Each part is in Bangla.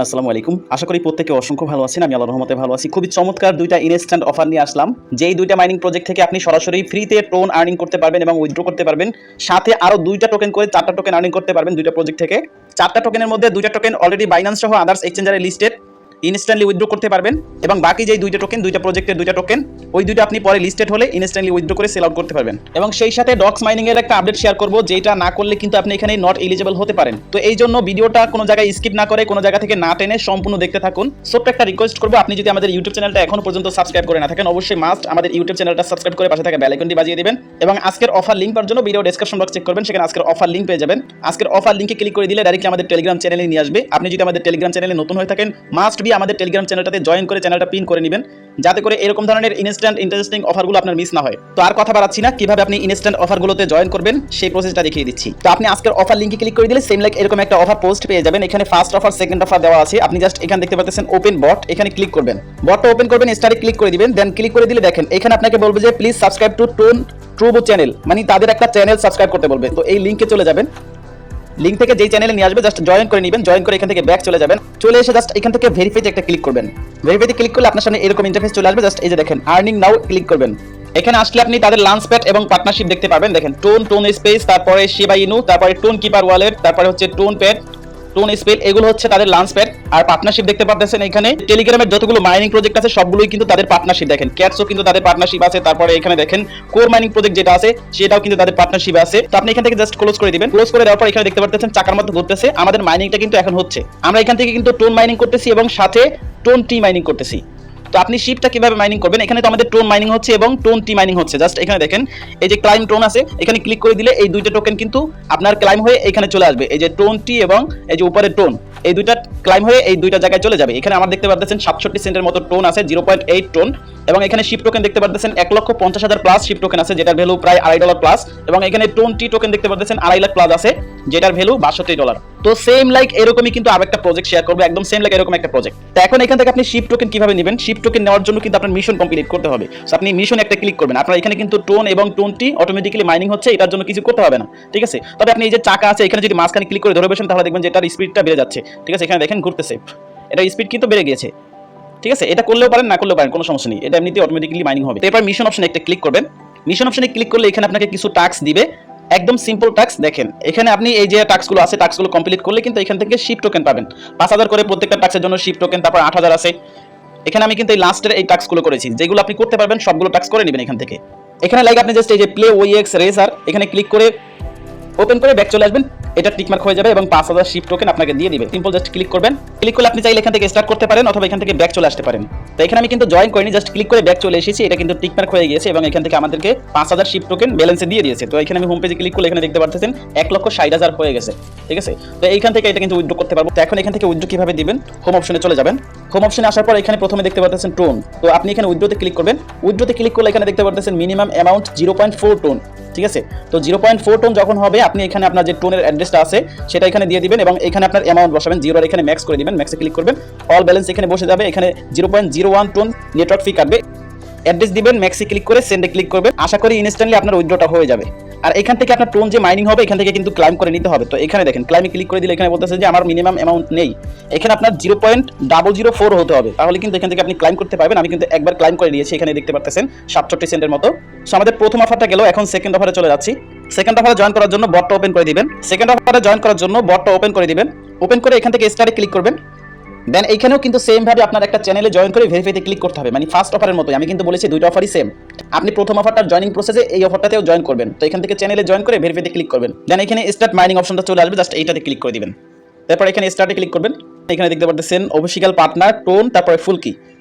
আসসালামু আলাইকুম। আশা করি প্রত্যেকে অসংখ্য ভালো আছেন। আমি আল্লাহর রহমতে ভালো আছি। খুবই চমৎকার দুইটা ইনস্ট্যান্ট অফার নিয়ে আসলাম। যেই দুইটা মাইনিং প্রজেক্ট থেকে আপনি সরাসরি ফ্রিতে টোন আর্নিং করতে পারবেন এবং উইথড্র করতে পারবেন। সাথে আরো দুইটা টোকেন করে 4টা টোকেন আর্নিং করতে পারবেন দুইটা প্রজেক্ট থেকে। 4টা টোকেনের মধ্যে দুইটা টোকেন অলরেডি বাইন্যান্স সহ আদার্স এক্সচেঞ্জারে লিস্টেড, ইনস্ট্যান্টলি উইথড্র করতে পারবেন এবং বাকি যেই দুইটা টোকেন, দুইটা প্রজেক্টের দুইটা টোকেন, ওই দুইটা আপনি পরে লিস্টেড হলে ইনস্ট্যান্টলি উইথড্র করে সেল আউট করতে পারবেন। এবং সেই সাথে ডক্স মাইনিং এর একটা আপডেট শেয়ার করব, যেটা না করলে কিন্তু আপনি এখানে নট এলিজিবল হতে পারেন। তো এই জন্য ভিডিওটা কোনো জায়গায় স্কিপ না করে, কোনো জায়গা থেকে না টেনে সম্পূর্ণ দেখতে থাকুন। ছোট্ট একটা রিকোয়েস্ট করবো, আপনি যদি আমাদের ইউটিউব চ্যানেলটা এখনো পর্যন্ত সাবস্ক্রাইব করে না থাকেন, অবশ্যই মাস্ট আমাদের ইউটিউব চ্যানেলটা সাবস্ক্রাইব করে পাশে থাকা বেল আইকনটি বাজিয়ে দিবেন। এবং আজকের অফার লিংক পাওয়ার জন্য ভিডিও ডেসক্রিপশন বক্স চেক করবেন, সেখানে আজকের অফার লিংক পেয়ে যাবেন। আজকের অফার লিংকে ক্লিক করে দিলে ডাইরেক্টলি আমাদের টেলিগ্রাম চ্যানেলে নিয়ে আসবে। আপনি যদি আমাদের টেলিগ্রাম চ্যানেলে নতুন হয়ে থাকেন, মাস্ট বি আমাদের টেলিগ্রাম চ্যানেলটাতে জয়েন করে চ্যানেলটা পিন করে নেবেন, যাতে করে এরকম ধরনের ইনস্ট্যান্ট ইন্টারেস্টিং অফারগুলো আপনার মিস না হয়। তো আর কথা বাড়াচ্ছি না, কিভাবে আপনি ইনস্ট্যান্ট অফারগুলোতে জয়েন করবেন সেই প্রসেসটা দেখিয়ে দিচ্ছি। তো আপনি আজকের অফার লিংকে ক্লিক করে দিলে সেম লাইক এরকম একটা অফার পোস্ট পেয়ে যাবেন। এখানে ফার্স্ট অফার, সেকেন্ড অফার দেওয়া আছে। আপনি জাস্ট এখানে দেখতে পাচ্ছেন ওপেন বট, এখানে ক্লিক করবেন। বটটা ওপেন করবেন, স্টারে ক্লিক করে দিবেন। দেন ক্লিক করে দিলে দেখেন এখানে আপনাকে বলবে যে please subscribe to tone turbo channel, মানে তাদের একটা চ্যানেল সাবস্ক্রাইব করতে বলবে। তো এই লিংকে চলে যাবেন। লিংক থেকে যেই চ্যানেলে নিয়ে আসবে জাস্ট জয়েন করে নেবেন। জয়েন করে এখান থেকে ব্যাক চলে যাবেন। চলে এসে জাস্ট এখান থেকে ভেরিফাইতে একটা ক্লিক করবেন। ভেরিফাইতে ক্লিক করলে আপনার সামনে এরকম ইন্টারফেস চলে আসবে। জাস্ট এই যে দেখেন আর্নিং নাও ক্লিক করবেন। এখানে আসলে আপনি তাদের লঞ্চ প্যাড এবং পার্টনারশিপ দেখতে পাবেন। দেখেন টোন স্পেস, তারপরে শিবা ইনু, তারপরে টোন কিপার ওয়ালেট, তারপরে হচ্ছে টোন প্যাড, টোন স্পেল, এগুলো হচ্ছে তাদের লঞ্চ প্যাড। আর পার্টনারশিপ দেখতে পাচ্ছেন এখানে টেলিগ্রামের যতগুলো মাইনিং প্রজেক্ট আছে সবগুলোই কিন্তু তাদের পার্টনারশিপ। দেখেন ক্যাটসও কিন্তু তাদের পার্টনারশিপ আছে। তারপরে এখানে দেখেন কোর মাইনিং প্রজেক্ট যেটা আছে সেটাও কিন্তু তাদের পার্টনারশিপ আছে। তো আপনি এখান থেকে জাস্ট ক্লোজ করে দিবেন। ক্লোজ করে দেওয়ার পর এখানে দেখতে পাচ্ছেন চাকার মতো ঘুরতেছে। আমাদের মাইনিংটা কিন্তু এখন হচ্ছে। আমরা এখান থেকে কিন্তু টোন মাইনিং করতেছি এবং সাথে টোন টি মাইনিং করতেছি। তো আপনি শিপটা কিভাবে মাইনিং করবেন, এখানে তো আমাদের টোন মাইনিং হচ্ছে এবং টোন টি মাইনিং হচ্ছে। জাস্ট এখানে দেখেন এই যে ক্লাইম টোন আছে, এখানে ক্লিক করে দিলে এই দুইটা টোকেন কিন্তু আপনার ক্লাইম হয়ে এখানে চলে আসবে। এই যে টোন টি এবং এই যে উপরের টোন, এই দুইটা ক্লাইম হয়ে এই দুইটা জায়গায় চলে যাবে। এখানে আমার দেখতে পাচ্ছেন 67 সেন্টের মতো টোন আছে, 0.8 টোন। এবং এখানে শিপ টোকেন দেখতে পাচ্ছেন 1,50,000 প্লাস শিপ টোকেন আছে, যেটার ভ্যালু প্রায় $2.5 প্লাস। এবং এখানে টোন টি টোকেন দেখতে পাচ্ছেন 2.5 লাখ প্লাস আছে, যেটার ভ্যালু $62। তো সেম লাইক এরকমই কিন্তু আরেকটা প্রজেক্ট শেয়ার করবো, একদম সেম লাইক এরকম একটা প্রজেক্ট। তো এখন এখান থেকে আপনি শিপ টোকেন কিভাবে নেবেন, শিপ টোকেন নেওয়ার জন্য কিন্তু আপনার মিশন কমপ্লিট করতে হবে। সো আপনি মিশন একটা ক্লিক করবেন। আপনার এখানে কিন্তু টোন এবং টোন টি অটোমেটিক্যালি মাইনিং হচ্ছে, এটার জন্য কিছু করতে হবে না, ঠিক আছে। তবে আপনি এই যে চাকা আছে এখানে যদি মাঝখানে ক্লিক করে ধরে বসেন তাহলে দেখবেন যে এটার স্পিডটা বেড়ে যাচ্ছে, ঠিক আছে। এখানে দেখেন ঘুরতেছে, এটা স্পিড কিন্তু বেড়ে গিয়েছে, ঠিক আছে। এটা করলেও পারেন, না করলেও পারেন, কোনো সমস্যা নেই, এটা এমনিতেই অটোমেটিক্যালি মাইনিং হবে। এরপর মিশন অপশনে একটা ক্লিক করবেন। মিশন অপশনে ক্লিক করলে এখানে আপনাকে কিছু টাস্ক দিবে, একদম সিম্পল টাস্ক। দেখেন এখানে আপনি এই যে টাস্কগুলো আছে, টাস্কগুলো কমপ্লিট করলে কিন্তু এখান থেকে শিপ টোকেন পাবেন 5,000 করে প্রত্যেকটা টাস্কের জন্য শিপ টোকেন, তারপর 8,000 আছে। এখানে আমি কিন্তু এই লাস্টের এই টাস্কগুলো করেছি, যেগুলো আপনি করতে পারবেন সবগুলো টাস্ক করে নেবেন এখান থেকে। এখানে লাইক আপনি জাস্ট এই যে প্লে ওইএক্স রেসার এখানে ক্লিক করে ওপেন করে ব্যাক চলে আসবেন। এটা টিকমার্ক হয়ে যাবে এবং 5,000 শিপ টোকেন আপনাকে দিয়ে দিবে। সিম্পল জাস্ট ক্লিক করবেন। ক্লিক করলে আপনি চাইলে এখান থেকে স্টার্ট করতে পারেন অথবা এখান থেকে ব্যাক চলে আসতে পারেন। তো এখানে আমি কিন্তু জয়েন করিনি, জাস্ট ক্লিক করে ব্যাক চলে এসেছি। এটা কিন্তু টিকমার্ক হয়ে গিয়েছে এবং এখান থেকে আমাদেরকে 5,000 শিপ টোকেন ব্যালেন্সে দিয়ে দিয়েছে। তো এখানে আমি হোম পেজে ক্লিক করলে এখানে দেখতে পাচ্ছেন 1,60,000 হয়ে গেছে, ঠিক আছে। তো এইখান থেকে এটা কিন্তু উইথড্র করতে পারবো। তো এখন এখান থেকে উইথড্র কিভাবে দিবেন, হোম অপশনে চলে যাবেন। হোম অপশনে আসার পর এখানে প্রথমে দেখতে পাচ্ছেন টোন। তো আপনি এখানে উইথড্রতে ক্লিক করবেন। উইথড্রতে ক্লিক করলে এখানে দেখতে পাচ্ছেন মিনিমাম অ্যামাউন্ট 0.4 টোন, ঠিক আছে। তো 0.4 টোন যখন হবে আপনি এখানে আপনার যে টোনের অ্যাড্রেসটা আছে সেটা এখানে দিয়ে দিবেন এবং এখানে আপনার অ্যামাউন্ট বসাবেন। 0 আর এখানে ম্যাক্স করে দিবেন। ম্যাক্সে ক্লিক করবেন, অল ব্যালেন্স এখানে বসে যাবে। এখানে 0.01 টোন নেটওয়ার্ক ফি কাটবে। অ্যাড্রেস দিবেন, ম্যাক্সে ক্লিক করে সেন্ডে ক্লিক করবেন। আশা করি ইনস্ট্যান্টলি আপনার উইথড্রটা হয়ে যাবে। আর এখান থেকে আপনার টোন যে মাইনিং হবে এখান থেকে কিন্তু ক্লাইম করে নিতে হবে। তো এখানে দেখেন ক্লাইমে ক্লিক করে দিলে এখানে বলতেছে যে আমার মিনিমাম অ্যামাউন্ট নেই, এখানে আপনার 0.004 হতে হবে, তাহলে কিন্তু এখান থেকে আপনি ক্লাইম করতে পারবেন। আমি কিন্তু একবার ক্লাইম করে নিয়েছি, এখানে দেখতে পাচ্ছেন 67 সেন্টের মতো। সো আমাদের প্রথম অফারটা গেল, এখন সেকেন্ড অফারে চলে যাচ্ছি। সেকেন্ড অফারে জয়েন করার জন্য বটটা ওপেন করে দিবেন। সেকেন্ড অফারে জয়েন করার জন্য বটটা ওপেন করে দিবেন। ওপেন করে এখান থেকে স্টারে ক্লিক করবেন। দেন এইখানেও কিন্তু সেম ভাবে আপনার একটা চ্যানেলে জয়েন করে ভেরিফাইতে ক্লিক করতে হবে, মানে ফার্স্ট অফারের মতোই। আমি কিন্তু বলেছি দুইটা অফারই সেম। আপনি প্রথম অফারটার জয়েনিং প্রসেসে এই অফারটাতেও জয়েন করবেন। তো এখান থেকে চ্যানেলে জয়েন করে ভেরিফাইতে ক্লিক করবেন। দেন এখানে স্টার্ট মাইনিং অপশনটা চলে আসবে, জাস্ট এইটাতে ক্লিক করে দিবেন। তারপর এখানে স্টার্টে ক্লিক করবেন। এখানে দেখতে পাচ্ছেন অফিসিয়াল পার্টনার টোন, তারপরে ফুলকি।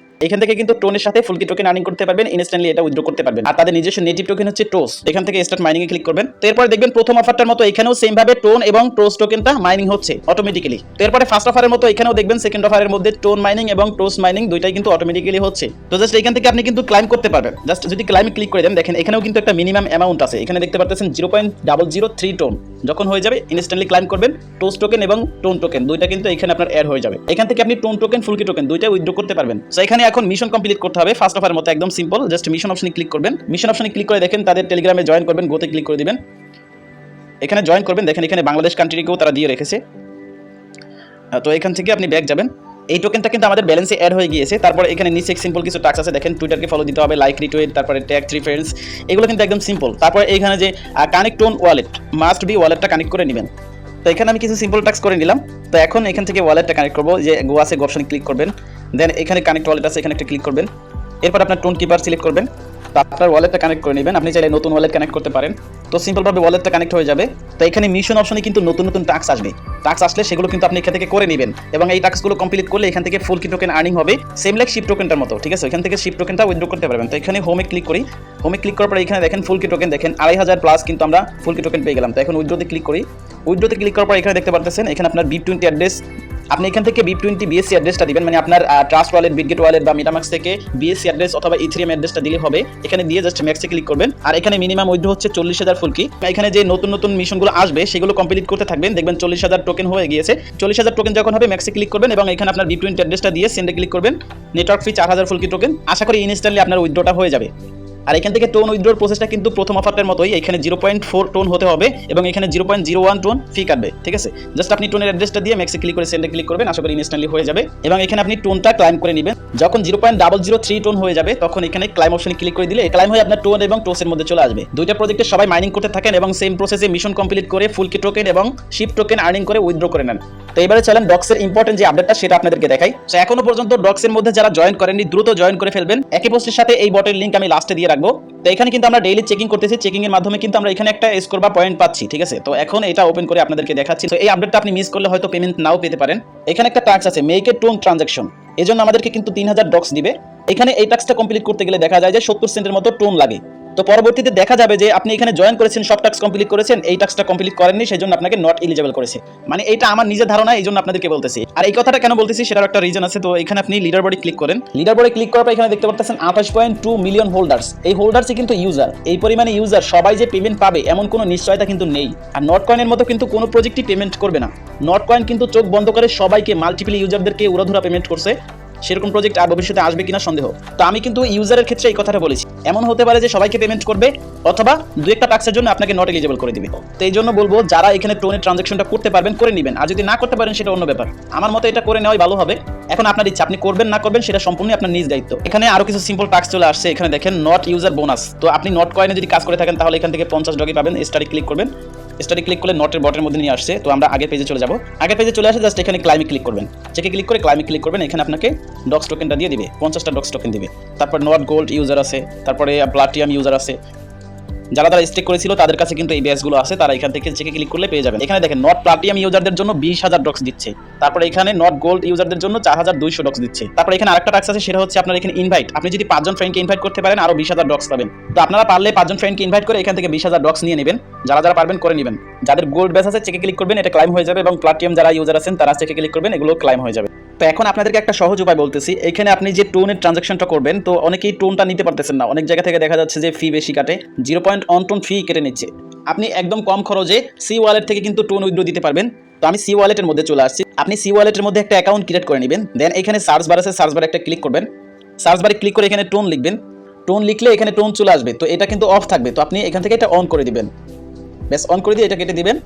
এখান থেকে কিন্তু টোনের সাথে ফুলকি টোকেন আর্নিং করতে পারবেন, ইনস্ট্যান্টলি এটা উইথড্র করতে পারবেন। আর তাদের নিজস্ব নেটিভ টোকেন হচ্ছে টোস। এখান থেকে স্টার্ট মাইনিং এ ক্লিক করবেন। তো এরপর দেখবেন প্রথম অফারটার মতো এখানেও সেম ভাবে টোন এবং টোস টোকেনটা মাইনিং হচ্ছে অটোমেটিক্যালি। তো এরপরে ফার্স্ট অফারের মতো এখানেও দেখবেন সেকেন্ড অফারের মধ্যে টোন মাইনিং এবং টোস মাইনিং দুইটাই কিন্তু অটোমেটিক্যালি হচ্ছে। তো জাস্ট এখান থেকে আপনি কিন্তু ক্লাইম করতে পারবেন। জাস্ট যদি ক্লাইমে ক্লিক করে দেন, দেখেন এখানেও কিন্তু একটা মিনিমাম অ্যামাউন্ট আছে। এখানে দেখতে পাচ্ছেন 0.003 টোন যখন হয়ে যাবে ইনস্ট্যান্টলি ক্লাইম করবেন। টোস টোকেন এবং টোন টোকেন দুইটা কিন্তু এখানে আপনার অ্যাড হয়ে যাবে। এখান থেকে আপনি টোন টোকেন ফুলকি টোকেন দুইটাই উইথড্র করতে পারবেন। তো এখানে এখন মিশন কমপ্লিট করতে হবে ফার্স্ট অফারের মতো, একদম সিম্পল। জাস্ট মিশন অপশনে ক্লিক করবেন। মিশন অপশনে ক্লিক করে দেখেন তাদের টেলিগ্রামে জয়েন করবেন, গোতে ক্লিক করে দিবেন। এখানে জয়েন করবেন। দেখেন এখানে বাংলাদেশ কান্ট্রিকেও তারা দিয়ে রেখেছে। তো এখান থেকে আপনি ব্যাক যাবেন। এই টোকেনটা কিন্তু আমাদের ব্যালেন্সে অ্যাড হয়ে গিয়েছে। তারপর এখানে নিচে সিম্পল কিছু টাস্ক আছে, দেখেন টুইটারকে ফলো দিতে হবে, লাইক রিটুইট, তারপরে ট্যাগ 3 ফ্রেন্ডস, এগুলো কিন্তু একদম সিম্পল। তারপর এইখানে যে connect tone wallet, must be ওয়ালেটটা কানেক্ট করে নেবেন। তো এখানে আমি কিছু সিম্পল টাস্ক করে নিলাম। তো এখন এখান থেকে ওয়ালেটটা কানেক্ট করবো, যে গো আছে গো অপশনে ক্লিক করবেন, দেন এখানে কানেক্ট ওয়ালেট আছে, এখানে একটা ক্লিক করবেন। এরপর আপনার টোন কিপার সিলেক্ট করবেন, তো আপনার ওয়ালেটটা কানেক্ট করে নেবেন। আপনি চাইলে নতুন ওয়ালেট কানেক্ট করতে পারেন। তো সিম্পলভাবে ওয়ালেটটা কানেক্ট হয়ে যাবে। তো এখানে মিশন অপশনে কিন্তু নতুন নতুন টাস্ক আসবে, টাস্ক আসলে সেগুলো কিন্তু আপনি এখান থেকে করে নেবেন, এবং এই টাস্কগুলো কমপ্লিট করলে এখান থেকে ফুল কি টোকেন আর্নিং হবে, সেম লাইক শিপ টোকেনটার মতো, ঠিক আছে? এখান থেকে শিপ টোকেনটা উইথড্র করতে পারবেন। তো এখানে হোমে ক্লিক করি, হোমে ক্লিক করার পরে এখানে দেখেন ফুল কি টোকেন, দেখেন 2500 প্লাস কিন্তু আমরা ফুল কি টোকেন পেয়ে গেলাম। তো এখন উইথড্রোতে ক্লিক করি, উইথড্রোতে ক্লিক করার পর এখানে দেখতে পারতেছেন এখানে আপনার BIP20 অ্যাড্রেস, আপনি এখান থেকে BIP20 BSC অ্যাড্রেসটা দিবেন, মানে আপনার ট্রাস্ট ওয়ালেট, বিটগেট ওয়ালেট বা মেটামাক্স থেকে BSC অ্যাড্রেস অথবা ইথেরিয়াম অ্যাড্রেসটা দিলে হবে। এখানে দিয়ে জাস্ট ম্যাক্সে ক্লিক করবেন, আর এখানে মিনিমাম উইথড্র হচ্ছে 40,000 ফুল কি। এখানে যে নতুন নতুন মিশনগুলো আসবে সেগুলো কমপ্লিট করতে থাকবেন, দেখবেন 40,000 টোকেন হয়ে গিয়েছে। 40,000 টোকেন যখন হবে ম্যাক্সে ক্লিক করবেন, এবং এখানে আপনার BIP20 অ্যাড্রেসটা দিয়ে সেন্ডে ক্লিক করবেন। নেটওয়ার্ক ফি 4000 ফুল কি টোকেন, আশা করি ইনস্ট্যান্টলি আপনার উইথড্রটা হয়ে যাবে। আর এখান থেকে টোন উইথড্রোর প্রসেসটা কিন্তু প্রথম অফারটার মতোই, এখানে 0.4 টোন হতে হবে এবং এখানে 0.01 টোন ফি কাটবে, ঠিক আছে? জাস্ট আপনি টোনের অ্যাড্রেসটা দিয়ে ম্যাক্সে ক্লিক করে সেন্ডে ক্লিক করবেন, আশা করি ইনস্ট্যান্টলি হয়ে যাবে। এবং এখানে আপনি টোনটা ক্লাইম করে নেবেন, যখন 0.003 টোন হয়ে যাবে তখন এখানে ক্লাইম অপশনে ক্লিক করে দিলে ক্লাইম হয়ে আপনার টোন এবং টোসের মধ্যে চলে আসবে। দুইটা প্রজেক্টে সবাই মাইনিং করতে থাকেন এবং সেম প্রসেসে মিশন কমপ্লিট করে ফুল কি টোকেন এবং শিপ টোকেন আর্নিং করে উইথড্র করে নেন। তো এবারে চলেন ডক্সের ইম্পর্টেন্ট যে আপডেটটা সেটা আপনাদেরকে দেখাই। তো এখনো পর্যন্ত ডক্সের মধ্যে যারা জয়েন করেননি দ্রুত জয়েন করে ফেলবেন, একই পোস্টের সাথে এই বটের লিংক আমি লাস্টে দিয়ে রাখবো। তো এখানে কিন্তু আমরা ডেইলি চেকিং করতেছি, চেকিং এর মাধ্যমে কিন্তু আমরা এখানে একটা স্কোর বা পয়েন্ট পাচ্ছি, ঠিক আছে? তো এখন এটা ওপেন করে আপনাদেরকে দেখাচ্ছি। তো এই আপডেটটা আপনি মিস করলে হয়তো পেমেন্ট নাও পেতে পারেন। এখানে একটা টাস্ক আছে মেক এ টোন ট্রানজাকশন, এজন্য আমাদেরকে কিন্তু 3000 ডক্স দিবে। এখানে এই টাস্কটা কমপ্লিট করতে গেলে দেখা যায় যে 70 সেন্টের মতো টোন লাগে। তো পরবর্তীতে দেখা যাবে যে আপনি এখানে জয়েন করেছেন, সব টাস্ক কমপ্লিট করেছেন, এই টাস্কটা কমপ্লিট করেননি, সেই জন্য আপনাকে নট এলিজিবল করেছে। মানে এটা আমার নিজের ধারণা, এই জন্য আপনাদেরকে বলতেছি। আর এই কথাটা কেন বলতেছি সেটার একটা রিজন আছে। তো এখানে আপনি লিডার বোর্ডে ক্লিক করেন, লিডার বোর্ডে ক্লিক করার পর এখানে দেখতে পাচ্ছেন 28.2 মিলিয়ন হোল্ডার্স। এই হোল্ডার্সই কিন্তু ইউজার, এই পরিমাণে ইউজার সবাই যে পেমেন্ট পাবে এমন কোনো নিশ্চয়তা কিন্তু নেই। আর নট কয়েনের মতো কিন্তু কোনো প্রজেক্টই পেমেন্ট করবে না। নট কয়েন কিন্তু চোখ বন্ধ করে সবাইকে, মাল্টিপল ইউজারদেরকে উড়াধুরা পেমেন্ট করছে। সেরকম প্রজেক্ট আর ভবিষ্যতে আসবে কিনা সন্দেহ। তো আমি কিন্তু ইউজারের ক্ষেত্রে এই কথাটা বলেছি, এমন হতে পারে যে সবাইকে পেমেন্ট করবে অথবা দু একটা টাস্কের জন্য আপনাকে নট এলিজিবল করে দিবে। তো এই জন্য বলবো যারা এখানে টোনের ট্রানজাকশনটা করতে পারবেন করে নেবেন, আর যদি না করতে পারেন সেটা অন্য ব্যাপার। আমার মতে এটা করে নেওয়াই ভালো হবে। এখন আপনার ইচ্ছা, আপনি করবেন না করবেন সেটা সম্পূর্ণ আপনার নিজ দায়িত্ব। এখানে আরো কিছু সিম্পল টাস্ক চলে আসছে, এখানে দেখেন নট ইউজার বোনাস। তো আপনি নট কয়েনে যদি কাজ করে থাকেন তাহলে এখান থেকে 50 ডগি পাবেন। স্টাডি ক্লিক করবেন, স্টাডি ক্লিক করলে নটের বটের মধ্যে নিয়ে আসছে। তো আমরা আগের পেজে চলে যাব, আগের পেজে চলে আসে জাস্ট এখানে ক্লাইমে ক্লিক করবেন, চেকে ক্লিক করে ক্লাইমে ক্লিক করবেন। এখানে আপনাকে ডক্স টোকেনটা দিয়ে দিবে, 50টা ডক্স টোকেন দিবে। তারপর নট গোল্ড ইউজার আছে, তারপরে প্লাটিনাম ইউজার আছে, যারা যারা স্টেক করেছিল তাদের কাছে কিন্তু এই ব্যাচগুলো আছে, তারা এখান থেকে চেকে ক্লিক করলে পেয়ে যাবেন। এখানে দেখেন নট প্লাটিনাম ইউজারদের জন্য 20,000 ডক্স দিচ্ছে, তারপরে এখানে নট গোল্ড ইউজারদের জন্য 4200 ডক্স দিচ্ছে। তারপর এখানে আরেকটা টাস্ক আছে, সেটা হচ্ছে আপনার এখানে ইনভাইট, আপনি যদি 5 জন ফ্রেন্ডকে ইনভাইট করতে পারেন আরো 20,000 ডক্স পাবেন। তো আপনারা পারলে 5 জন ফ্রেন্ডকে ইনভাইট করে এখান থেকে 20,000 ডক্স নিয়ে নেবেন, যারা যারা পারবেন করে নেবেন। যাদের গোল্ড ব্যাচ আছে চেকে ক্লিক করবেন, এটা ক্লাইম হয়ে যাবে, এবং প্লাটিনাম যারা ইউজার আছেন তারা চেকে ক্লিক করবেন, এগুলো ক্লাইম হয়ে যাবে। তো এখন আপনাদেরকে একটা সহজ উপায় বলতেছি, এখানে আপনি যে টোনের ট্রানজাকশনটা করবেন, তো অনেকেই টোনটা নিতে পারতেছেন না, অনেক জায়গা থেকে দেখা যাচ্ছে যে ফি বেশি কাটে, 0.1 টোন ফি কেটে নিচ্ছে। আপনি একদম কম খরচে সি ওয়ালেট থেকে কিন্তু টোন উইথড্র দিতে পারবেন। তো আমি সি ওয়ালেটের মধ্যে চলে আসছি, আপনি সি ওয়ালেটের মধ্যে একটা অ্যাকাউন্ট ক্রিয়েট করে নেবেন। দেন এখানে সার্চ বার আছে, সার্চ বারে একটা ক্লিক করবেন, সার্চ বারে ক্লিক করে এখানে টোন লিখবেন, টোন লিখলে এখানে টোন চলে আসবে। তো এটা কিন্তু অফ থাকবে, তো আপনি এখান থেকে এটা অন করে দিবেন, বেশ অন করে দিয়ে এটা কেটে দিবেন।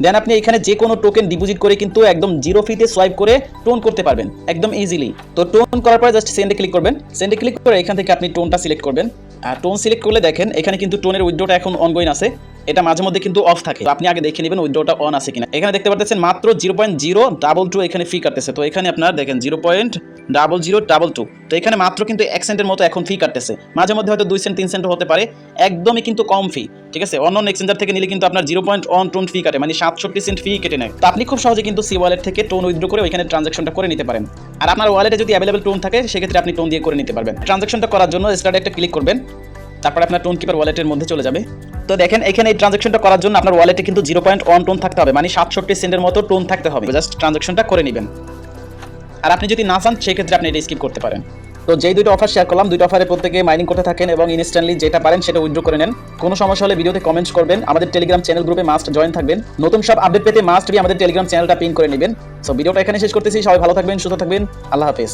দেন আপনি এখানে যে কোনো টোকেন ডিপোজিট করে কিন্তু একদম জিরো ফিতে সোয়াইপ করে টোন করতে পারবেন একদম ইজিলি। তো টোন করার পরে জাস্ট সেন্ডে ক্লিক করবেন, সেন্ডে ক্লিক করে এখান থেকে আপনি টোনটা সিলেক্ট করবেন। আর টোন সিলেক্ট করলে দেখেন এখানে কিন্তু টোনের উইথড্রটা এখন অনগোয়িং আছে, এটা মাঝে মধ্যে কিন্তু অফ থাকে। তো আপনি আগে দেখে নেবেন উইথড্রটা অন আছে কিনা। এখানে দেখতে পাচ্ছেন মাত্র 0.022 এখানে ফি কাটতেছে। তো এখানে আপনার দেখেন 0.0022, তো এখানে মাত্র কিন্তু 1 সেন্টের মতো এখন ফি কাটতেছে, মাঝে মধ্যে হয়তো 2 সেন্ট 3 সেন্ট হতে পারে, একদমই কিন্তু কম ফি, ঠিক আছে? অন্য এক্সচেঞ্জার থেকে নিলে কিন্তু আপনার 0.1 টোন ফি কাটে, মানে 67 সেন্ট ফি কেটে নেয়। তো আপনি খুব সহজে কিন্তু সি ওয়ালেট থেকে টোন উইথড্র করে ওইখানে ট্রানজাকশনটা করে নিতে পারেন। আর আপনার ওয়ালেটে যদি অ্যাভেলেবল টোন থাকে সেক্ষেত্রে আপনি টোন দিয়ে করে নিতে পারবেন। ট্রানজাকশনটা করার জন্য স্টার্টে একটা ক্লিক করবেন, তারপরে আপনার টোন কিপার ওয়ালেটের মধ্যে চলে যাবে। তো দেখেন এখানে এই ট্রানজাকশনটা করার জন্য আপনার ওয়ালেটে কিন্তু 0.1 টোন থাকতে হবে, মানে 67 সেন্টের মতো টোন থাকতে হবে, জাস্ট ট্রানজাকশনটা করে নেবেন। আর আপনি যদি না চান সেক্ষেত্রে আপনি এটা স্কিপ করতে পারেন। তো যেই দুটো অফার শেয়ার করলাম, দুটো অফারে প্রত্যেকে মাইনিং করতে থাকেন এবং ইনস্ট্যান্টলি যেটা পারেন সেটা উইথড্র করে নেন। কোনো সমস্যা হলে ভিডিওতে কমেন্টস করবেন, আমাদের টেলিগ্রাম চ্যানেল গ্রুপে মাস্ট জয়েন থাকবেন। নতুন সব আপডেট পেতে মাস্ট বি আমাদের টেলিগ্রাম চ্যানেলটা পিন করে নেবেন। সো ভিডিওটা এখানে শেষ করতেছি, সবাই ভালো থাকবেন, সুস্থ থাকবেন, আল্লাহ হাফেজ।